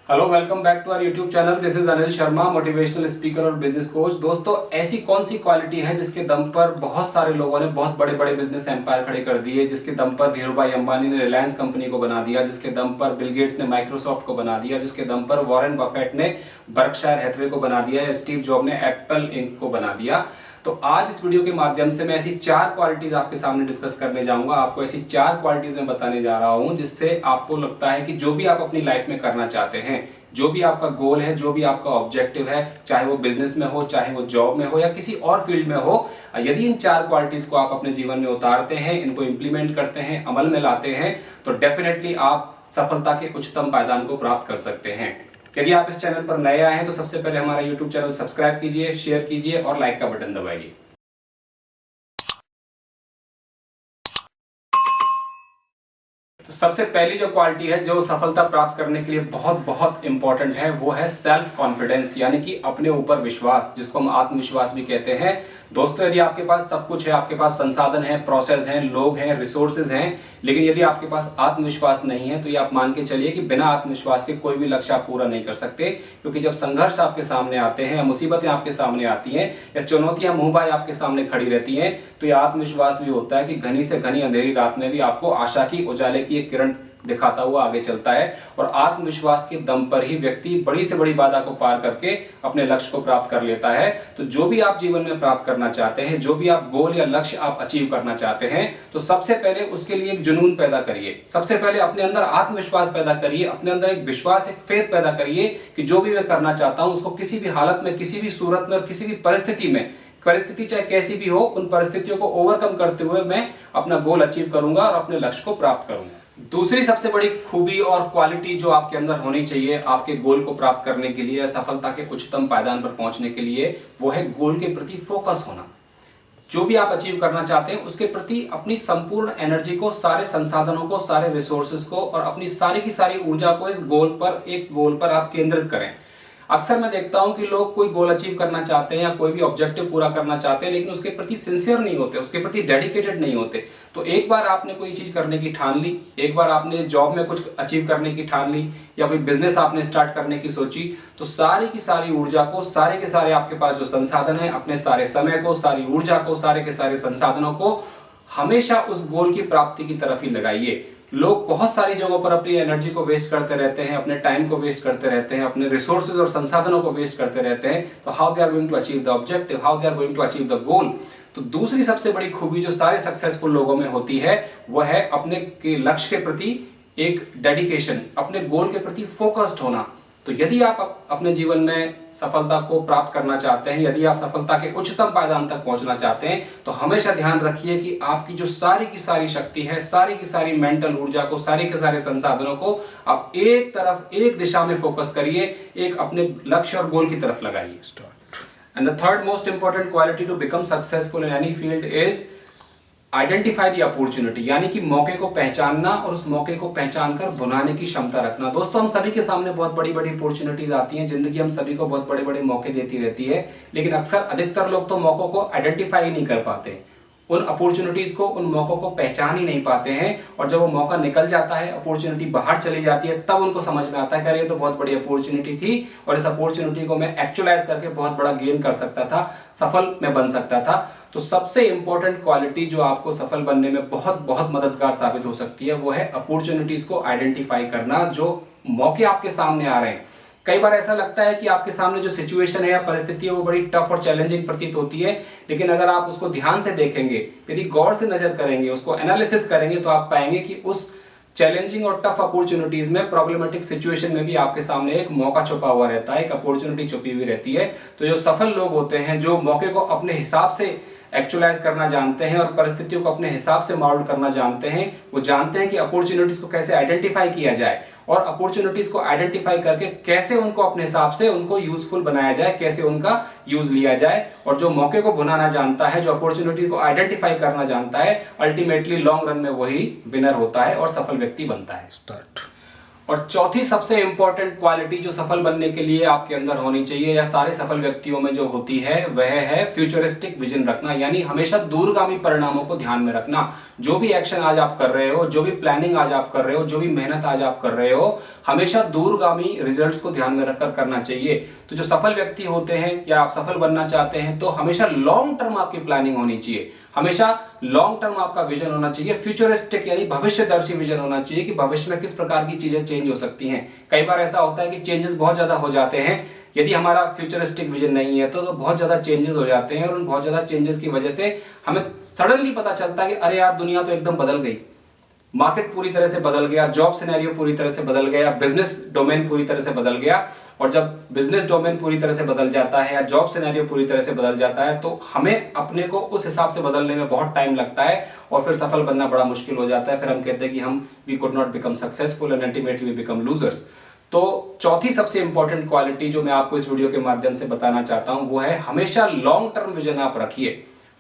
Hello, welcome back to our YouTube channel. This is Anil Sharma, motivational speaker और business coach. दोस्तों, ऐसी कौन सी quality है जिसके दम पर बहुत सारे लोगों ने बहुत बड़े बड़े बिजनेस एम्पायर खड़े कर दिए, जिसके दम पर धीरूभाई अंबानी ने रिलायंस कंपनी को बना दिया, जिसके दम पर बिल गेट्स ने माइक्रोसॉफ्ट को बना दिया, जिसके दम पर वॉरेन बफेट ने बर्कशायर हैथवे को बना दिया या स्टीव जॉब ने एप्पल इंक को बना दिया। तो आज इस वीडियो के माध्यम से मैं ऐसी 4 क्वालिटीज आपके सामने डिस्कस करने जाऊंगा। आपको ऐसी 4 क्वालिटीज मैं बताने जा रहा हूं जिससे आपको लगता है कि जो भी आप अपनी लाइफ में करना चाहते हैं, जो भी आपका गोल है, जो भी आपका ऑब्जेक्टिव है, चाहे वो बिजनेस में हो, चाहे वो जॉब में हो या किसी और फील्ड में हो, यदि इन 4 क्वालिटीज को आप अपने जीवन में उतारते हैं, इनको इंप्लीमेंट करते हैं, अमल में लाते हैं, तो डेफिनेटली आप सफलता के उच्चतम पायदान को प्राप्त कर सकते हैं। यदि आप इस चैनल पर नए आए हैं तो सबसे पहले हमारा यूट्यूब चैनल सब्सक्राइब कीजिए, शेयर कीजिए और लाइक का बटन दबाइए। तो सबसे पहली जो क्वालिटी है जो सफलता प्राप्त करने के लिए बहुत बहुत इंपॉर्टेंट है, वो है सेल्फ कॉन्फिडेंस, यानी कि अपने ऊपर विश्वास, जिसको हम आत्मविश्वास भी कहते हैं। दोस्तों, यदि आपके पास सब कुछ है, आपके पास संसाधन है, प्रोसेस हैं, लोग हैं, रिसोर्सेज हैं, लेकिन यदि आपके पास आत्मविश्वास नहीं है तो ये आप मान के चलिए कि बिना आत्मविश्वास के कोई भी लक्ष्य आप पूरा नहीं कर सकते। क्योंकि जब संघर्ष आपके सामने आते हैं या मुसीबतें आपके सामने आती हैं या चुनौतियां मुंह बाय आपके सामने खड़ी रहती हैं, तो यह आत्मविश्वास भी होता है कि घनी से घनी अंधेरी रात में भी आपको आशा की उजाले की एक किरण दिखाता हुआ आगे चलता है। और आत्मविश्वास के दम पर ही व्यक्ति बड़ी से बड़ी बाधा को पार करके अपने लक्ष्य को प्राप्त कर लेता है। तो जो भी आप जीवन में प्राप्त करना चाहते हैं, जो भी आप गोल या लक्ष्य आप अचीव करना चाहते हैं, तो सबसे पहले उसके लिए एक जुनून पैदा करिए। सबसे पहले अपने अंदर आत्मविश्वास पैदा करिए, अपने अंदर एक विश्वास, एक फेथ पैदा करिए कि जो भी मैं करना चाहता हूं उसको किसी भी हालत में, किसी भी सूरत में और किसी भी परिस्थिति में, परिस्थिति चाहे कैसी भी हो, उन परिस्थितियों को ओवरकम करते हुए मैं अपना गोल अचीव करूंगा और अपने लक्ष्य को प्राप्त करूंगा। दूसरी सबसे बड़ी खूबी और क्वालिटी जो आपके अंदर होनी चाहिए आपके गोल को प्राप्त करने के लिए, सफलता के उच्चतम पायदान पर पहुंचने के लिए, वो है गोल के प्रति फोकस होना। जो भी आप अचीव करना चाहते हैं उसके प्रति अपनी संपूर्ण एनर्जी को, सारे संसाधनों को, सारे रिसोर्सेज को और अपनी सारी की सारी ऊर्जा को इस गोल पर, एक गोल पर आप केंद्रित करें। अक्सर मैं देखता हूं कि लोग कोई गोल अचीव करना चाहते हैं या कोई भी ऑब्जेक्टिव पूरा करना चाहते हैं, लेकिन उसके प्रति सिंसियर नहीं होते, उसके प्रति डेडिकेटेड नहीं होते। तो एक बार आपने कोई चीज करने की ठान ली, एक बार आपने जॉब में कुछ अचीव करने की ठान ली या कोई बिजनेस आपने स्टार्ट करने की सोची, तो सारी की सारी ऊर्जा को, सारे के सारे आपके पास जो संसाधन है, अपने सारे समय को, सारी ऊर्जा को, सारे के सारे संसाधनों को हमेशा उस गोल की प्राप्ति की तरफ ही लगाइए। लोग बहुत सारी जगहों पर अपनी एनर्जी को वेस्ट करते रहते हैं, अपने टाइम को वेस्ट करते रहते हैं, अपने रिसोर्सेज और संसाधनों को वेस्ट करते रहते हैं। तो how they are going to achieve the objective, how they are going to achieve the goal. तो दूसरी सबसे बड़ी खूबी जो सारे सक्सेसफुल लोगों में होती है, वह है अपने के लक्ष्य के प्रति एक डेडिकेशन, अपने गोल के प्रति फोकस्ड होना। तो यदि आप अपने जीवन में सफलता को प्राप्त करना चाहते हैं, यदि आप सफलता के उच्चतम पायदान तक पहुंचना चाहते हैं, तो हमेशा ध्यान रखिए कि आपकी जो सारी की सारी शक्ति है, सारी की सारी मेंटल ऊर्जा को, सारे के सारे संसाधनों को आप एक तरफ, एक दिशा में फोकस करिए, एक अपने लक्ष्य और गोल की तरफ लगाइए। And the third most important quality to become successful in any field is identify the opportunity, यानी कि मौके को पहचानना और उस मौके को पहचान कर बुनाने की क्षमता रखना। दोस्तों, हम सभी के सामने बहुत बड़ी बड़ी अपॉर्चुनिटीज आती हैं, जिंदगी हम सभी को बहुत बड़े बड़े मौके देती रहती है, लेकिन अक्सर अधिकतर लोग तो मौकों को आइडेंटिफाई नहीं कर पाते, उन अपॉर्चुनिटीज को, उन मौकों को पहचान ही नहीं पाते हैं। और जब वो मौका निकल जाता है, अपॉर्चुनिटी बाहर चली जाती है, तब उनको समझ में आता है कि अरे ये तो बहुत बड़ी अपॉर्चुनिटी थी और इस अपॉर्चुनिटी को मैं एक्चुअलाइज करके बहुत बड़ा गेन कर सकता था, सफल मैं बन सकता था। तो सबसे इंपॉर्टेंट क्वालिटी जो आपको सफल बनने में बहुत बहुत मददगार साबित हो सकती है, वो है अपॉर्चुनिटीज को आइडेंटिफाई करना। जो मौके आपके सामने आ रहे हैं, कई बार ऐसा लगता है कि आपके सामने जो सिचुएशन है या परिस्थिति है वो बड़ी टफ और चैलेंजिंग प्रतीत होती है, लेकिन अगर आप उसको ध्यान से देखेंगे, यदि गौर से नजर करेंगे, उसको एनालिसिस करेंगे, तो आप पाएंगे कि उस चैलेंजिंग और टफ अपॉर्चुनिटीज में, प्रॉब्लमेटिक सिचुएशन में भी आपके सामने एक मौका छुपा हुआ रहता है, एक अपॉर्चुनिटी छुपी हुई रहती है। तो जो सफल लोग होते हैं, जो मौके को अपने हिसाब से एक्चुअलाइज करना जानते हैं और परिस्थितियों को अपने हिसाब से मॉडल करना जानते हैं, वो जानते हैं कि अपॉर्चुनिटीज को कैसे आइडेंटिफाई किया जाए और अपॉर्चुनिटीज को आइडेंटिफाई करके कैसे उनको अपने हिसाब से उनको यूजफुल बनाया जाए, कैसे उनका यूज लिया जाए। और जो मौके को भुनाना जानता है, जो अपॉर्चुनिटी को आइडेंटिफाई करना जानता है, अल्टीमेटली लॉन्ग रन में वही विनर होता है और सफल व्यक्ति बनता है। और चौथी सबसे इंपॉर्टेंट क्वालिटी जो सफल बनने के लिए आपके अंदर होनी चाहिए या सारे सफल व्यक्तियों में जो होती है, वह है फ्यूचरिस्टिक विजन रखना, यानी हमेशा दूरगामी परिणामों को ध्यान में रखना। जो भी एक्शन आज आप कर रहे हो, जो भी प्लानिंग आज आप कर रहे हो, जो भी मेहनत आज आप कर रहे हो, हमेशा दूरगामी रिजल्ट्स को ध्यान में रखकर करना चाहिए। तो जो सफल व्यक्ति होते हैं या आप सफल बनना चाहते हैं तो हमेशा लॉन्ग टर्म आपकी प्लानिंग होनी चाहिए, हमेशा लॉन्ग टर्म आपका विजन होना चाहिए, फ्यूचरिस्टिक यानी भविष्यदर्शी विजन होना चाहिए कि भविष्य में किस प्रकार की चीजें चेंज हो सकती हैं। कई बार ऐसा होता है कि चेंजेस बहुत ज्यादा हो जाते हैं, यदि हमारा फ्यूचरिस्टिक विजन नहीं है तो बहुत ज्यादा चेंजेस हो जाते हैं और उन बहुत ज्यादा चेंजेस की वजह से हमें सडनली पता चलता है कि अरे यार दुनिया तो एकदम बदल गई, मार्केट पूरी तरह से बदल गया, जॉब सिनेरियो पूरी तरह से बदल गया, बिजनेस डोमेन पूरी तरह से बदल गया। और जब बिजनेस डोमेन पूरी तरह से बदल जाता है या जॉब सिनेरियो पूरी तरह से बदल जाता है तो हमें अपने को उस हिसाब से बदलने में बहुत टाइम लगता है और फिर सफल बनना बड़ा मुश्किल हो जाता है। फिर हम कहते हैं कि we could not become successful and ultimately we become losers. तो चौथी सबसे इंपॉर्टेंट क्वालिटी जो मैं आपको इस वीडियो के माध्यम से बताना चाहता हूं वो है हमेशा लॉन्ग टर्म विजन आप रखिए।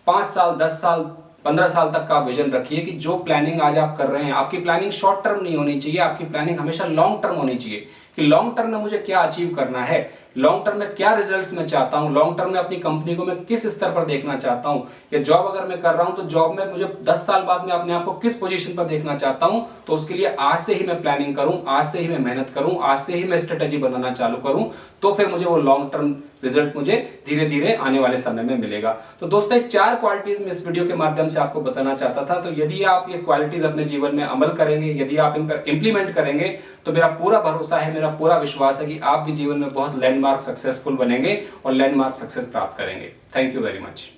5 साल, 10 साल, 15 साल तक का विजन रखिए कि जो प्लानिंग आज आप कर रहे हैं, आपकी प्लानिंग शॉर्ट टर्म नहीं होनी चाहिए, आपकी प्लानिंग हमेशा लॉन्ग टर्म होनी चाहिए कि लॉन्ग टर्म में मुझे क्या अचीव करना है, लॉन्ग टर्म में क्या रिजल्ट्स मैं चाहता हूं, लॉन्ग टर्म में अपनी कंपनी को मैं किस स्तर पर देखना चाहता हूं, या जॉब अगर मैं कर रहा हूं तो जॉब में मुझे 10 साल बाद में अपने आप को किस पोजीशन पर देखना चाहता हूं। तो उसके लिए आज से ही मैं प्लानिंग करूं, आज से ही मैं मेहनत करूं, आज से ही मैं स्ट्रेटेजी बनाना चालू करूं, तो फिर मुझे वो लॉन्ग टर्म रिजल्ट मुझे धीरे धीरे आने वाले समय में मिलेगा। तो दोस्तों 4 क्वालिटीज मैं इस वीडियो के माध्यम से आपको बताना चाहता था। तो यदि आप ये क्वालिटीज अपने जीवन में अमल करेंगे, यदि आप इन पर इंप्लीमेंट करेंगे तो मेरा पूरा भरोसा है, मेरा पूरा विश्वास है कि आप भी जीवन में बहुत लैंडमार्क सक्सेसफुल बनेंगे और लैंडमार्क सक्सेस प्राप्त करेंगे। Thank you very much.